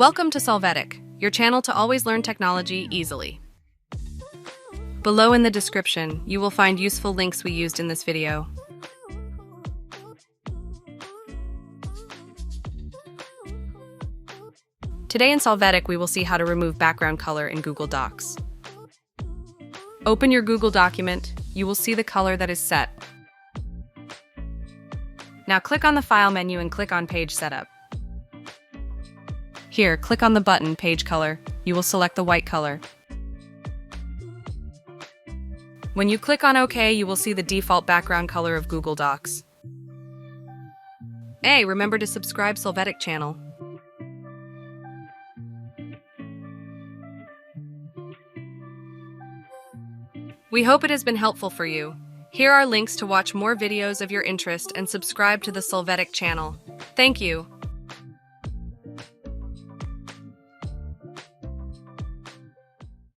Welcome to Solvetic, your channel to always learn technology easily. Below in the description, you will find useful links we used in this video. Today in Solvetic, we will see how to remove background color in Google Docs. Open your Google document. You will see the color that is set. Now click on the File menu and click on Page Setup. Here, click on the button Page Color. You will select the white color. When you click on OK, you will see the default background color of Google Docs. Hey, remember to subscribe Solvetic channel. We hope it has been helpful for you. Here are links to watch more videos of your interest and subscribe to the Solvetic channel. Thank you.